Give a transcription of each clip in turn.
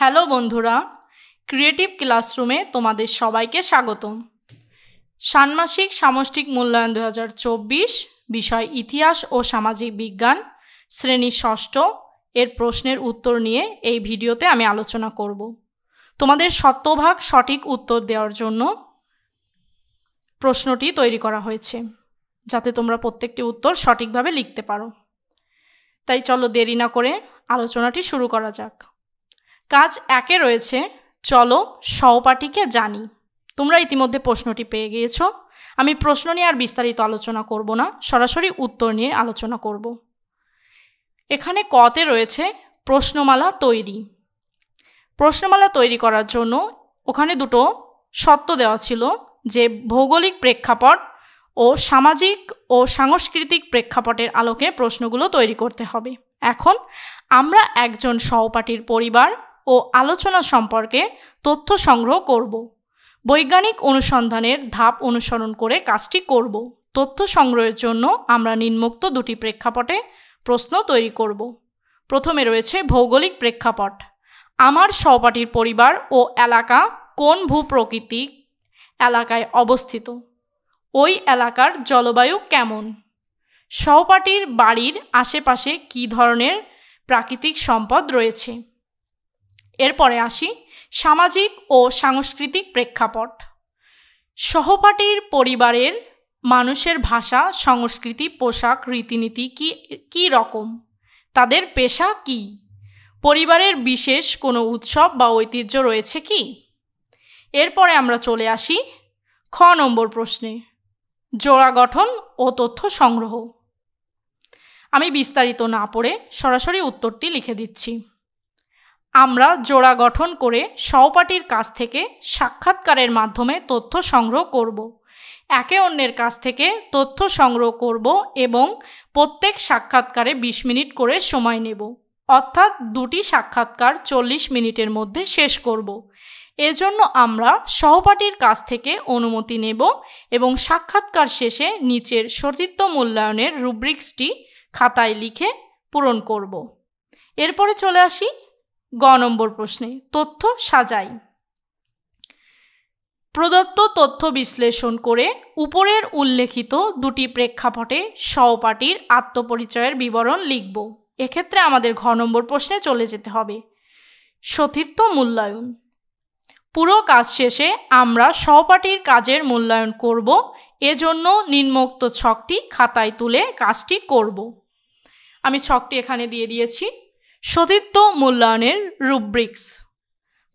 Hello বন্ধুরা, creative ক্লাসরুমে তোমাদের সবাইকে স্বাগতম। ষান্মাসিক সামষ্টিক মূল্যায়ন 2024, বিষয় ইতিহাস ও সামাজিক বিজ্ঞান, শ্রেণী ষষ্ঠ এর প্রশ্নের উত্তর নিয়ে এই ভিডিওতে আমি আলোচনা করব। তোমাদের শতভাগ সঠিক উত্তর দেওয়ার জন্য প্রশ্নটি তৈরি করা হয়েছে, যাতে তোমরা প্রত্যেকটি উত্তর সঠিকভাবে লিখতে পারো। তাই চলো দেরি না করে আলোচনাটি শুরু করা যাক। কাজ 1-এ রয়েছে চলো সহপাঠীকে জানি। তোমরা ইতিমধ্যে প্রশ্নটি পেয়ে গিয়েছো। আমি প্রশ্ন নিয়ে আর বিস্তারিত আলোচনা করব না, সরাসরি উত্তর নিয়ে আলোচনা করব। এখানে ক-তে রয়েছে প্রশ্নমালা তৈরি। প্রশ্নমালা তৈরি করার জন্য ওখানে দুটো শর্ত দেওয়া ছিল, যে ভৌগোলিক প্রেক্ষাপট ও সামাজিক ও সাংস্কৃতিক প্রেক্ষাপটের আলোকে প্রশ্নগুলো তৈরি করতে হবে। এখন আমরা একজন সহপাঠীর পরিবার ও আলোচনা সম্পর্কে তথ্য সংগ্রহ করব। বৈজ্ঞানিক অনুসন্ধানের ধাপ অনুসরণ করে কাজটি করব। তথ্য সংগ্রহের জন্য আমরা নিম্নোক্ত দুটি প্রেক্ষাপটে প্রশ্ন তৈরি করব। প্রথমে রয়েছে ভৌগোলিক প্রেক্ষাপট। আমার সহপাঠীর পরিবার ও এলাকা কোন ভূপ্রকৃতিক এলাকায় অবস্থিত? ওই এলাকার জলবায়ু কেমন? সহপাঠীর বাড়ির আশেপাশে কী ধরনের প্রাকৃতিক সম্পদ রয়েছে? এরপরে আসি সামাজিক ও সাংস্কৃতিক প্রেক্ষাপট। সহপাঠীর পরিবারের মানুষের ভাষা, সংস্কৃতি, পোশাক, রীতিনীতি কী রকম? তাদের পেশা কী? পরিবারের বিশেষ কোনো উৎসব বা ঐতিহ্য রয়েছে কি? এরপরে আমরা চলে আসি খ নম্বর প্রশ্নে, জোড়া গঠন ও তথ্য সংগ্রহ। আমি বিস্তারিত না পড়ে সরাসরি উত্তরটি লিখে দিচ্ছি। আমরা জোড়া গঠন করে সহপাঠীর কাছ থেকে সাক্ষাৎকারের মাধ্যমে তথ্য সংগ্রহ করব। একে অন্যের কাছ থেকে তথ্য সংগ্রহ করব এবং প্রত্যেক সাক্ষাৎকারে 20 মিনিট করে সময় নেব, অর্থাৎ দুটি সাক্ষাৎকার 40 মিনিটের মধ্যে শেষ করব। এজন্য আমরা সহপাঠীর কাছ থেকে অনুমতি নেব এবং সাক্ষাৎকার শেষে নিচের সতীর্থ মূল্যায়নের রুব্রিক্সটি খাতায় লিখে পূরণ করব। এরপরে চলে আসি গ নম্বর প্রশ্নে, তথ্য সাজাই। প্রদত্ত তথ্য বিশ্লেষণ করে উপরের উল্লেখিত দুটি প্রেক্ষাপটে সহপাঠীর আত্মপরিচয়ের বিবরণ লিখব। এক্ষেত্রে আমাদের ঘ নম্বর প্রশ্নে চলে যেতে হবে, সতীর্থ মূল্যায়ন। পুরো কাজ শেষে আমরা সহপাঠীর কাজের মূল্যায়ন করব। এজন্য নিম্নোক্ত ছকটি খাতায় তুলে কাজটি করব। আমি ছকটি এখানে দিয়ে দিয়েছি। সতীর্থ মূল্যায়নের রুব্রিক্স।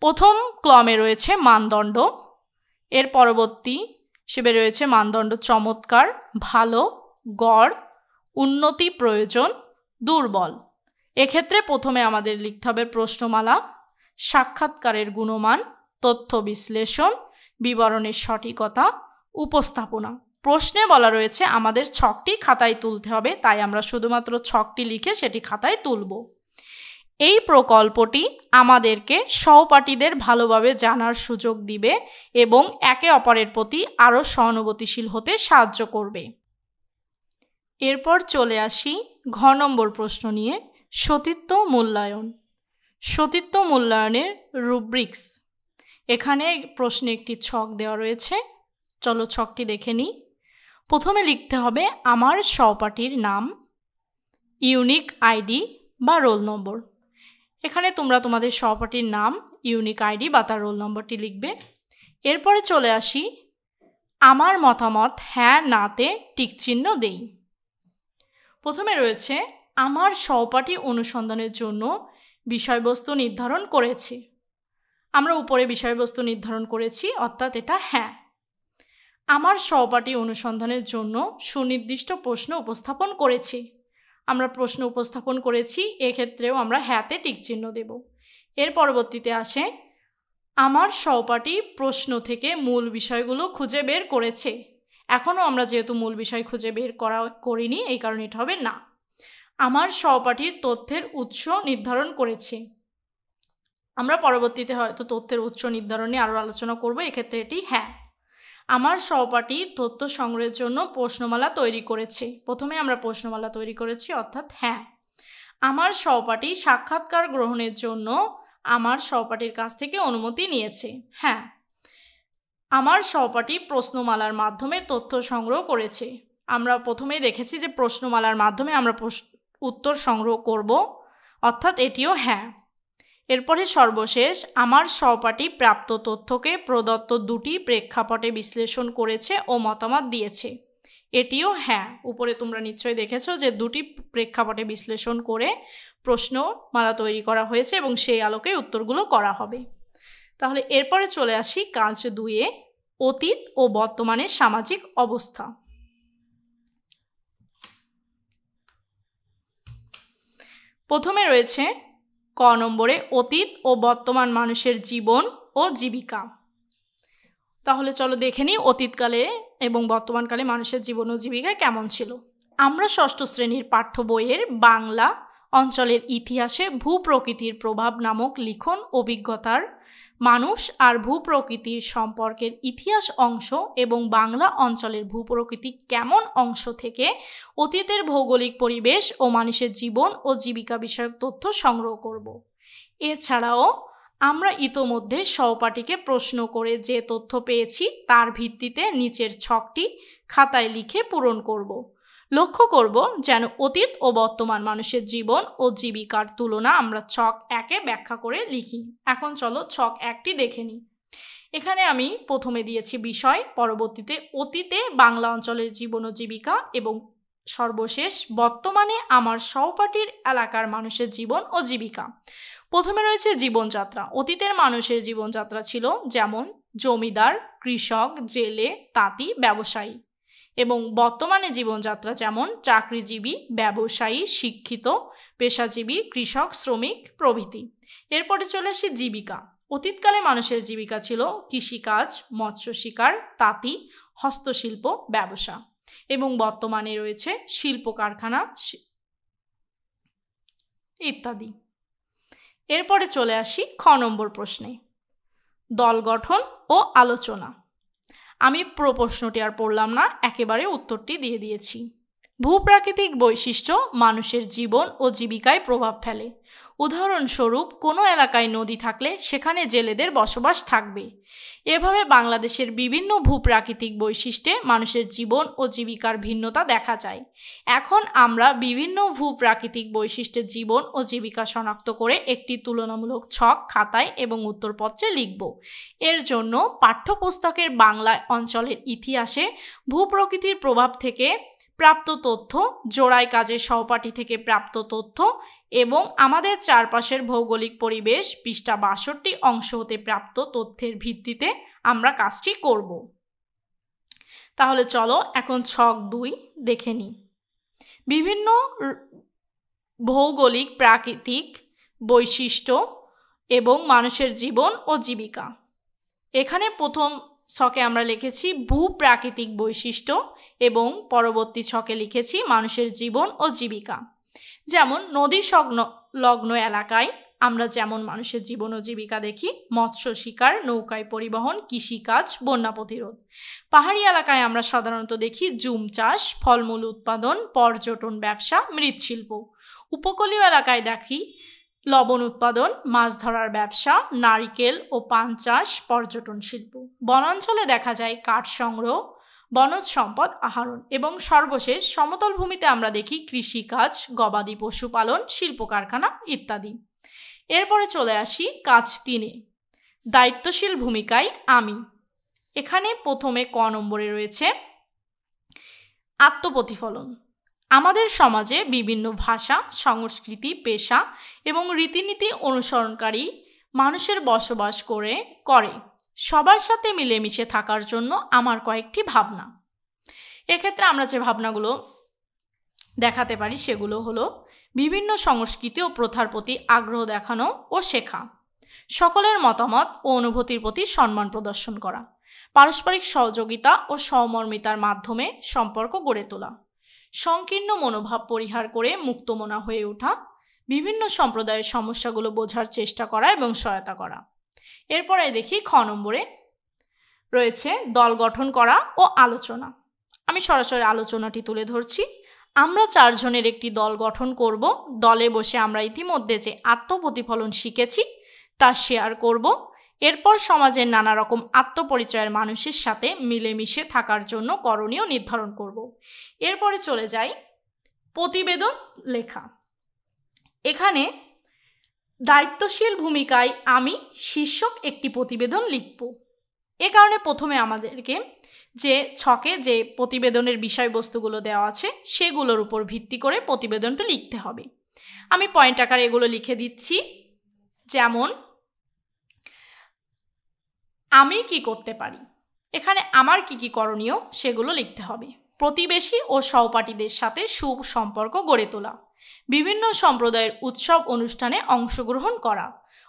প্রথম ক্রমে রয়েছে মানদণ্ড, এর পরবর্তী হিসেবে রয়েছে মানদণ্ড চমৎকার, ভালো, গড়, উন্নতি প্রয়োজন, দুর্বল। এক্ষেত্রে প্রথমে আমাদের লিখতে হবে প্রশ্নমালা, সাক্ষাৎকারের গুণমান, তথ্য বিশ্লেষণ, বিবরণের সঠিকতা, উপস্থাপনা। প্রশ্নে বলা রয়েছে আমাদের ছকটি খাতায় তুলতে হবে, তাই আমরা শুধুমাত্র ছকটি লিখে সেটি খাতায় তুলব। এই প্রকল্পটি আমাদেরকে সহপাঠীদের ভালোভাবে জানার সুযোগ দিবে এবং একে অপরের প্রতি আরও সহানুভূতিশীল হতে সাহায্য করবে। এরপর চলে আসি ঘ নম্বর প্রশ্ন নিয়ে, সতীর্থ মূল্যায়ন। সতীর্থ মূল্যায়নের রুব্রিক্স। এখানে প্রশ্নে একটি ছক দেওয়া রয়েছে, চলো ছকটি দেখে নিই। প্রথমে লিখতে হবে আমার সহপাঠীর নাম, ইউনিক আইডি বা রোল নম্বর। এখানে তোমরা তোমাদের সহপাঠীর নাম, ইউনিক আইডি বা তার রোল নম্বরটি লিখবে। এরপরে চলে আসি আমার মতামত হ্যাঁ নাতে টিকচিহ্ন দেই। প্রথমে রয়েছে আমার সহপাঠী অনুসন্ধানের জন্য বিষয়বস্তু নির্ধারণ করেছে। আমরা উপরে বিষয়বস্তু নির্ধারণ করেছি, অর্থাৎ এটা হ্যাঁ। আমার সহপাঠী অনুসন্ধানের জন্য সুনির্দিষ্ট প্রশ্ন উপস্থাপন করেছি। আমরা প্রশ্ন উপস্থাপন করেছি, এক্ষেত্রেও আমরা হ্যাঁতে টিকচিহ্ন দেব। এর পরবর্তীতে আসে আমার সহপাঠী প্রশ্ন থেকে মূল বিষয়গুলো খুঁজে বের করেছে। এখনও আমরা যেহেতু মূল বিষয় খুঁজে বের করিনি, এই কারণে এটা হবে না। আমার সহপাঠীর তথ্যের উৎস নির্ধারণ করেছে। আমরা পরবর্তীতে হয়তো তথ্যের উৎস নির্ধারণে আরও আলোচনা করব, এক্ষেত্রে এটি হ্যাঁ। আমার সহপাঠী তথ্য সংগ্রহের জন্য প্রশ্নমালা তৈরি করেছে। প্রথমে আমরা প্রশ্নমালা তৈরি করেছি, অর্থাৎ হ্যাঁ। আমার সহপাঠী সাক্ষাৎকার গ্রহণের জন্য আমার সহপাঠীর কাছ থেকে অনুমতি নিয়েছে। হ্যাঁ, আমার সহপাঠী প্রশ্নমালার মাধ্যমে তথ্য সংগ্রহ করেছে। আমরা প্রথমেই দেখেছি যে প্রশ্নমালার মাধ্যমে আমরা উত্তর সংগ্রহ করব, অর্থাৎ এটিও হ্যাঁ। এরপরে সর্বশেষ, আমার সহপাঠী প্রাপ্ত তথ্যকে প্রদত্ত দুটি প্রেক্ষাপটে বিশ্লেষণ করেছে ও মতামত দিয়েছে। এটিও হ্যাঁ। উপরে তোমরা নিশ্চয়ই দেখেছো যে দুটি প্রেক্ষাপটে বিশ্লেষণ করে প্রশ্নমালা তৈরি করা হয়েছে এবং সেই আলোকে উত্তরগুলো করা হবে। তাহলে এরপরে চলে আসি কাজ 2-এ, অতীত ও বর্তমানের সামাজিক অবস্থা। প্রথমে রয়েছে ক নম্বরে অতীত ও বর্তমান মানুষের জীবন ও জীবিকা। তাহলে চলো দেখে নিই অতীতকালে এবং বর্তমানকালে মানুষের জীবন ও জীবিকা কেমন ছিল। আমরা ষষ্ঠ শ্রেণীর পাঠ্য বইয়ের বাংলা অঞ্চলের ইতিহাসে ভূপ্রকৃতির প্রভাব নামক লিখন অভিজ্ঞতার মানুষ আর ভূপ্রকৃতির সম্পর্কের ইতিহাস অংশ এবং বাংলা অঞ্চলের ভূপ্রকৃতি কেমন অংশ থেকে অতীতের ভৌগোলিক পরিবেশ ও মানুষের জীবন ও জীবিকা বিষয়ক তথ্য সংগ্রহ করব। এছাড়াও আমরা ইতোমধ্যে সহপাঠীকে প্রশ্ন করে যে তথ্য পেয়েছি তার ভিত্তিতে নিচের ছকটি খাতায় লিখে পূরণ করব। লক্ষ্য করব যেন অতীত ও বর্তমান মানুষের জীবন ও জীবিকার তুলনা আমরা ছক 1-এ ব্যাখ্যা করে লিখি। এখন চলো ছক 1টি দেখে নিই। এখানে আমি প্রথমে দিয়েছি বিষয়, পরবর্তীতে অতীতে বাংলা অঞ্চলের জীবন ও জীবিকা এবং সর্বশেষ বর্তমানে আমার সহপাঠীর এলাকার মানুষের জীবন ও জীবিকা। প্রথমে রয়েছে জীবনযাত্রা। অতীতের মানুষের জীবনযাত্রা ছিল যেমন জমিদার, কৃষক, জেলে, তাঁতি, ব্যবসায়ী, এবং বর্তমানে জীবনযাত্রা যেমন চাকরিজীবী, ব্যবসায়ী, শিক্ষিত, পেশাজীবী, কৃষক, শ্রমিক প্রভৃতি। এরপরে চলে আসি জীবিকা। অতীতকালে মানুষের জীবিকা ছিল কৃষিকাজ, মৎস্য শিকার, তাঁতি, হস্তশিল্প, ব্যবসা, এবং বর্তমানে রয়েছে শিল্প কারখানা ইত্যাদি। এরপরে চলে আসি খ নম্বর প্রশ্নে, দল গঠন ও আলোচনা। আমি পুরো প্রশ্নটি আর পড়লাম না, একেবারে উত্তরটি দিয়ে দিয়েছি। ভূপ্রাকৃতিক বৈশিষ্ট্য মানুষের জীবন ও জীবিকায় প্রভাব ফেলে। উদাহরণস্বরূপ, কোনো এলাকায় নদী থাকলে সেখানে জেলেদের বসবাস থাকবে। এভাবে বাংলাদেশের বিভিন্ন ভূপ্রাকৃতিক বৈশিষ্ট্যে মানুষের জীবন ও জীবিকার ভিন্নতা দেখা যায়। এখন আমরা বিভিন্ন ভূপ্রাকৃতিক বৈশিষ্ট্যের জীবন ও জীবিকা শনাক্ত করে একটি তুলনামূলক ছক খাতায় এবং উত্তরপত্রে লিখব। এর জন্য পাঠ্যপুস্তকের বাংলা অঞ্চলের ইতিহাসে ভূপ্রকৃতির প্রভাব থেকে প্রাপ্ত তথ্য, জোড়াই কাজের সহপাঠী থেকে প্রাপ্ত তথ্য এবং আমাদের চারপাশের ভৌগোলিক পরিবেশ পৃষ্ঠা 62 অংশ হতে প্রাপ্ত তথ্যের ভিত্তিতে আমরা কাজটি করব। তাহলে চলো এখন ছক 2 দেখে নিই। বিভিন্ন ভৌগোলিক প্রাকৃতিক বৈশিষ্ট্য এবং মানুষের জীবন ও জীবিকা। এখানে প্রথম ছকে আমরা লিখেছি ভূপ্রাকৃতিক বৈশিষ্ট্য এবং পরবর্তী ছকে লিখেছি মানুষের জীবন ও জীবিকা। যেমন নদী সংলগ্ন এলাকায় আমরা যেমন মানুষের জীবন ও জীবিকা দেখি, মৎস্য শিকার, নৌকায় পরিবহন, কৃষিকাজ, বন্যা প্রতিরোধ। পাহাড়ি এলাকায় আমরা সাধারণত দেখি জুম চাষ, ফলমূল উৎপাদন, পর্যটন ব্যবসা, মৃৎশিল্প। উপকূলীয় এলাকায় দেখি লবণ উৎপাদন, মাছ ধরার ব্যবসা, নারিকেল ও পান চাষ, পর্যটন শিল্প। বনাঞ্চলে দেখা যায় কাঠ সংগ্রহ, বনজ সম্পদ আহরণ, এবং সর্বশেষ সমতল ভূমিতে আমরা দেখি কৃষিকাজ, গবাদি পশুপালন, শিল্প কারখানা ইত্যাদি। এরপরে চলে আসি কাজ 3-এ, দায়িত্বশীল ভূমিকায় আমি। এখানে প্রথমে ক নম্বরে রয়েছে আত্মপ্রতিফলন। আমাদের সমাজে বিভিন্ন ভাষা, সংস্কৃতি, পেশা এবং রীতিনীতি অনুসরণকারী মানুষের বসবাস করে সবার সাথে মিলেমিশে থাকার জন্য আমার কয়েকটি ভাবনা। এক্ষেত্রে আমরা যে ভাবনাগুলো দেখাতে পারি সেগুলো হলো বিভিন্ন সংস্কৃতি ও প্রথার প্রতি আগ্রহ দেখানো ও শেখা, সকলের মতামত ও অনুভূতির প্রতি সম্মান প্রদর্শন করা, পারস্পরিক সহযোগিতা ও সহমর্মিতার মাধ্যমে সম্পর্ক গড়ে তোলা, সংকীর্ণ মনোভাব পরিহার করে মুক্তমনা হয়ে ওঠা, বিভিন্ন সম্প্রদায়ের সমস্যাগুলো বোঝার চেষ্টা করা এবং সহায়তা করা। এরপরে দেখি খ নম্বরে রয়েছে দল গঠন করা ও আলোচনা। আমি সরাসরি আলোচনাটি তুলে ধরছি। আমরা 4 জনের একটি দল গঠন করব। দলে বসে আমরা ইতিমধ্যে যে আত্মপ্রতিফলন শিখেছি তা শেয়ার করব। এরপর সমাজের নানা রকম আত্মপরিচয়ের মানুষের সাথে মিলেমিশে থাকার জন্য করণীয় নির্ধারণ করব। এরপরে চলে যাই প্রতিবেদন লেখা। এখানে দায়িত্বশীল ভূমিকায় আমি শীর্ষক একটি প্রতিবেদন লিখব। এ কারণে প্রথমে আমাদেরকে যে ছকে যে প্রতিবেদনের বিষয়বস্তুগুলো দেওয়া আছে সেগুলোর উপর ভিত্তি করে প্রতিবেদনটা লিখতে হবে। আমি পয়েন্ট আকারে এগুলো লিখে দিচ্ছি। যেমন আমি কি করতে পারি, এখানে আমার কি কি করণীয় সেগুলো লিখতে হবে। প্রতিবেশী ও সহপাঠীদের সাথে সুসম্পর্ক গড়ে তোলা, বিভিন্ন সম্প্রদায়ের উৎসব অনুষ্ঠানে অংশগ্রহণ করা,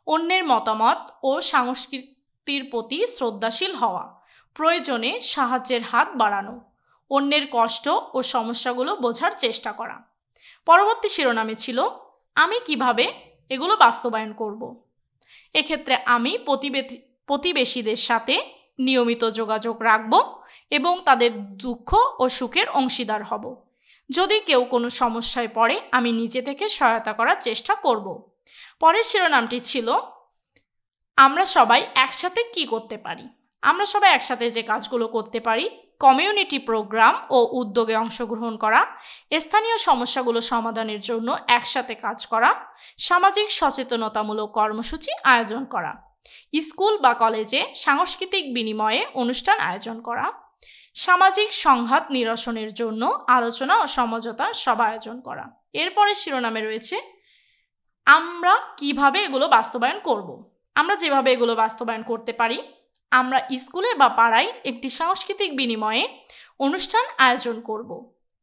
অন্যের মতামত ও সংস্কৃতির প্রতি শ্রদ্ধাশীল হওয়া, প্রয়োজনে সাহায্যের হাত বাড়ানো, অন্যের কষ্ট ও সমস্যাগুলো বোঝার চেষ্টা করা। পরবর্তী শিরোনামে ছিল আমি কিভাবে এগুলো বাস্তবায়ন করব। এক্ষেত্রে আমি প্রতিবেশীদের সাথে নিয়মিত যোগাযোগ রাখব এবং তাদের দুঃখ ও সুখের অংশীদার হব। যদি কেউ কোনো সমস্যায় পড়ে আমি নিজে থেকে সহায়তা করার চেষ্টা করব। পরের শিরোনামটি ছিল আমরা সবাই একসাথে কি করতে পারি। আমরা সবাই একসাথে যে কাজগুলো করতে পারি: কমিউনিটি প্রোগ্রাম ও উদ্যোগে অংশগ্রহণ করা, স্থানীয় সমস্যাগুলো সমাধানের জন্য একসাথে কাজ করা, সামাজিক সচেতনতামূলক কর্মসূচি আয়োজন করা, স্কুল বা কলেজে সাংস্কৃতিক বিনিময়ে অনুষ্ঠান আয়োজন করা, সামাজিক সংঘাত নিরসনের জন্য আলোচনা ও সমঝোতা সভা আয়োজন করা। এরপরে শিরোনামে রয়েছে আমরা কিভাবে এগুলো বাস্তবায়ন করব। আমরা যেভাবে এগুলো বাস্তবায়ন করতে পারি: আমরা স্কুলে বা পাড়ায় একটি সাংস্কৃতিক বিনিময়ে অনুষ্ঠান আয়োজন করব,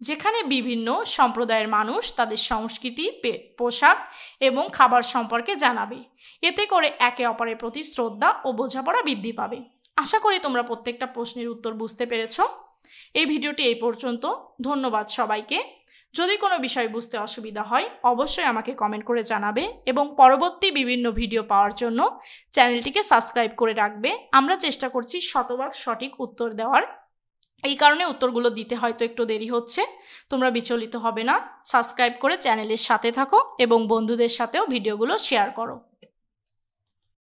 যেখানে বিভিন্ন সম্প্রদায়ের মানুষ তাদের সংস্কৃতি, পোশাক এবং খাবার সম্পর্কে জানাবে। এতে করে একে অপরের প্রতি শ্রদ্ধা ও বোঝাপড়া বৃদ্ধি পাবে। আশা করি তোমরা প্রত্যেকটা প্রশ্নের উত্তর বুঝতে পেরেছো। এই ভিডিওটি এই পর্যন্ত। ধন্যবাদ সবাইকে। যদি কোনো বিষয় বুঝতে অসুবিধা হয় অবশ্যই আমাকে কমেন্ট করে জানাবে এবং পরবর্তী বিভিন্ন ভিডিও পাওয়ার জন্য চ্যানেলটিকে সাবস্ক্রাইব করে রাখবে। আমরা চেষ্টা করছি শতভাগ সঠিক উত্তর দেওয়ার। এই কারণে উত্তরগুলো দিতে হয়তো একটু দেরি হচ্ছে। তোমরা বিচলিত হবে না। সাবস্ক্রাইব করে চ্যানেলের সাথে থাকো এবং বন্ধুদের সাথেও ভিডিওগুলো শেয়ার করো।